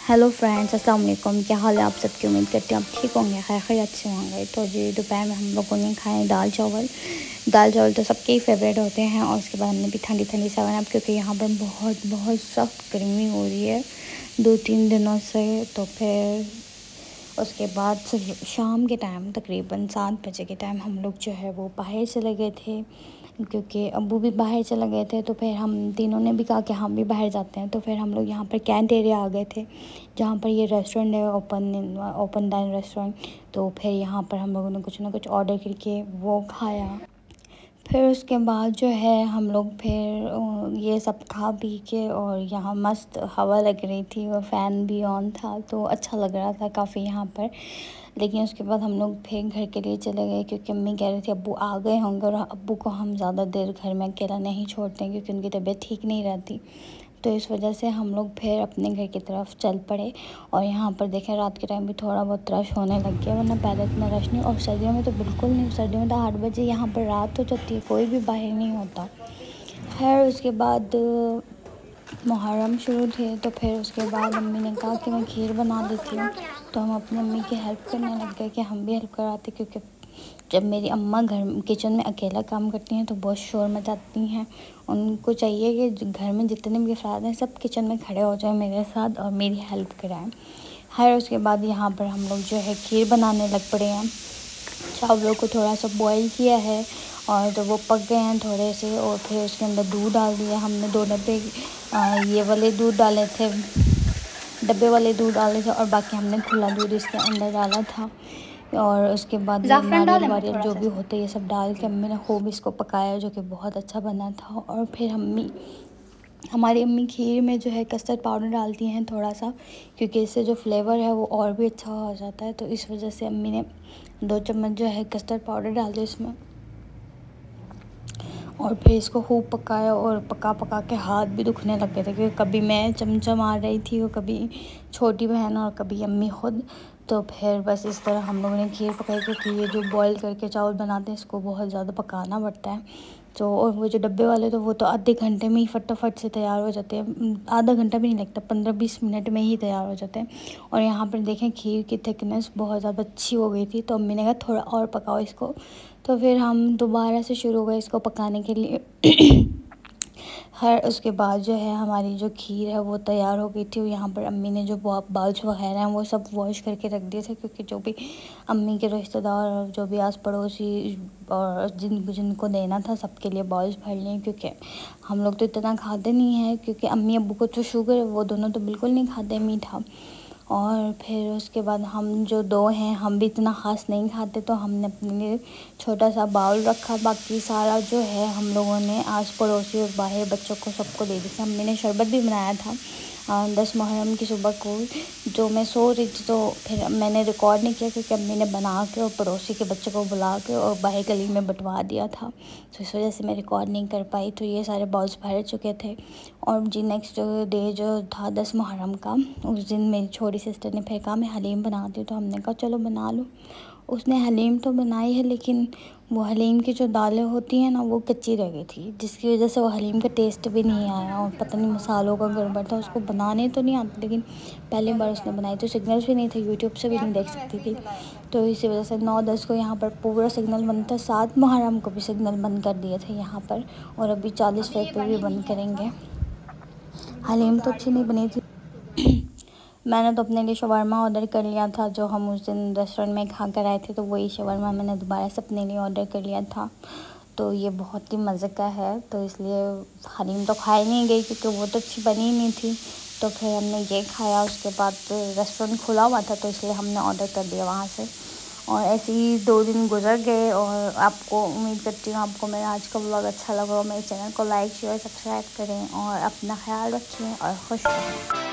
Hello friends, अस्सलाम वालेकुम। क्या हाल है आप सबकी? उम्मीद करती हूँ आप ठीक होंगे, खैर खैरियत से होंगे। तो जी दोपहर में हम लोगों ने खाए दाल चावल तो सबके ही फेवरेट होते हैं। और उसके बाद हमने भी ठंडी ठंडी 7 अप, क्योंकि यहाँ पर बहुत बहुत सख्त गर्मी हो रही है 2-3 दिनों से। तो फिर उसके बाद शाम के टाइम तकरीबन 7 बजे के टाइम हम लोग जो है वो बाहर चले गए थे, क्योंकि अब्बू भी बाहर चले गए थे। तो फिर हम तीनों ने भी कहा कि हम भी बाहर जाते हैं। तो फिर हम लोग यहाँ पर कैंट एरिया आ गए थे, जहाँ पर ये रेस्टोरेंट है, ओपन डाइन रेस्टोरेंट। तो फिर यहाँ पर हम लोगों ने कुछ ना कुछ ऑर्डर करके वो खाया। फिर उसके बाद जो है हम लोग फिर ये सब खा पी के, और यहाँ मस्त हवा लग रही थी और फ़ैन भी ऑन था, तो अच्छा लग रहा था काफ़ी यहाँ पर। लेकिन उसके बाद हम लोग फिर घर के लिए चले गए, क्योंकि अम्मी कह रही थी अब्बू आ गए होंगे, और अब्बू को हम ज़्यादा देर घर में अकेला नहीं छोड़ते हैं, क्योंकि उनकी तबीयत ठीक नहीं रहती। तो इस वजह से हम लोग फिर अपने घर की तरफ चल पड़े। और यहाँ पर देखें रात के टाइम भी थोड़ा बहुत रश होने लग गया, वरना पहले इतना रश नहीं। और सर्दियों में तो बिल्कुल नहीं, सर्दियों में तो 8 बजे यहाँ पर रात हो जाती है, कोई भी बाहर नहीं होता। खैर उसके बाद मुहर्रम शुरू थे, तो फिर उसके बाद अम्मी ने कहा कि मैं खीर बना देती हूँ। तो हम अपनी अम्मी की हेल्प करने लग गए कि हम भी हेल्प कराते, क्योंकि जब मेरी अम्मा घर किचन में अकेला काम करती हैं तो बहुत शोर मचाती हैं। उनको चाहिए कि घर में जितने भी अफराद हैं सब किचन में खड़े हो जाएं मेरे साथ और मेरी हेल्प कराएं। खैर उसके बाद यहाँ पर हम लोग जो है खीर बनाने लग पड़े हैं। चावलों को थोड़ा सा बॉईल किया है, और जब वो पक गए हैं थोड़े से, और फिर उसके अंदर दूध डाल दिया हमने। 2 डब्बे ये वाले दूध डाले थे, डब्बे वाले दूध डाले थे, और बाकी हमने खुला दूध इसके अंदर डाला था। और उसके बाद ये नारियल वारियल जो भी होते ये सब डाल के अम्मी ने खूब इसको पकाया, जो कि बहुत अच्छा बना था। और फिर हमारी अम्मी खीर में जो है कस्टर्ड पाउडर डालती हैं थोड़ा सा, क्योंकि इससे जो फ्लेवर है वो और भी अच्छा हो जाता है। तो इस वजह से अम्मी ने 2 चम्मच जो है कस्टर्ड पाउडर डाल दिया इसमें, और फिर इसको खूब पकाया। और पका पका के हाथ भी दुखने लग गए थे, क्योंकि कभी मैं चमचा मार रही थी और कभी छोटी बहन और कभी अम्मी खुद। तो फिर बस इस तरह हम लोगों ने खीर पकाई, क्योंकि ये जो बॉईल करके चावल बनाते हैं इसको बहुत ज़्यादा पकाना पड़ता है। तो और वो जो डब्बे वाले तो वो तो आधे घंटे में ही फटाफट से तैयार हो जाते हैं, आधा घंटा भी नहीं लगता, 15-20 मिनट में ही तैयार हो जाते हैं। और यहाँ पर देखें खीर की थिकनेस बहुत ज़्यादा अच्छी हो गई थी, तो अम्मी ने कहा थोड़ा और पकाओ इसको। तो फिर हम दोबारा से शुरू हो गए इसको पकाने के लिए। खैर उसके बाद जो है हमारी जो खीर है वो तैयार हो गई थी। और यहाँ पर अम्मी ने जो बाउल्स वगैरह हैं वो सब वॉश करके रख दिए थे, क्योंकि जो भी अम्मी के रिश्तेदार और जो भी आस पड़ोसी और जिनको देना था सबके लिए बाउल्स भर लिए, क्योंकि हम लोग तो इतना खाते नहीं हैं, क्योंकि अम्मी अब्बू को तो शुगर है, वो दोनों तो बिल्कुल नहीं खाते मीठा। और फिर उसके बाद हम जो 2 हैं हम भी इतना ख़ास नहीं खाते, तो हमने अपने लिए छोटा सा बाउल रखा। बाकी सारा जो है हम लोगों ने आस पड़ोसी और बाहर बच्चों को सबको दे दी थी। अम्मी ने शरबत भी बनाया था 10 मुहर्रम की सुबह को, जो मैं सो रही थी, तो फिर मैंने रिकॉर्ड नहीं किया, क्योंकि अम्मी ने बना के और पड़ोसी के बच्चों को बुला के और बाहर गली में बंटवा दिया था। तो इस वजह से मैं रिकॉर्ड नहीं कर पाई। तो ये सारे बाउल्स भर चुके थे। और जी नेक्स्ट डे जो था 10 मुहर्रम का, उस दिन मेरी छोटी सिस्टर ने फिर कहा मैं हलीम बनाती हूँ, तो हमने कहा चलो बना लो। उसने हलीम तो बनाई है, लेकिन वो हलीम की जो दालें होती हैं ना वो कच्ची रह गई थी, जिसकी वजह से वो हलीम का टेस्ट भी नहीं आया। और पता नहीं मसालों का गड़बड़ था, उसको बनाने तो नहीं आते, लेकिन पहली बार उसने बनाई तो सिग्नल्स भी नहीं थे, यूट्यूब से भी नहीं देख सकती थी। तो इसी वजह से 9-10 को यहाँ पर पूरा सिग्नल बंद था। 7 मुहर्रम को भी सिग्नल बंद कर दिए थे यहाँ पर, और अभी 40 पर भी बंद करेंगे। हलीम तो अच्छी नहीं बनी थी। मैंने तो अपने लिए शवारमा ऑर्डर कर लिया था, जो हम उस दिन रेस्टोरेंट में खा कर आए थे, तो वही शवारमा मैंने दोबारा से अपने लिए ऑर्डर कर लिया था। तो ये बहुत ही मज़े का है, तो इसलिए हलीम तो खाई नहीं गई, क्योंकि वो तो अच्छी बनी नहीं थी। तो फिर हमने ये खाया। उसके बाद रेस्टोरेंट खुला हुआ था, तो इसलिए हमने ऑर्डर कर दिया वहाँ से। और ऐसे ही 2 दिन गुजर गए। और आपको उम्मीद करती हूँ आपको मेरा आज का व्लॉग अच्छा लगा। मेरे चैनल को लाइक शेयर सब्सक्राइब करें, और अपना ख्याल रखें और खुश रहें।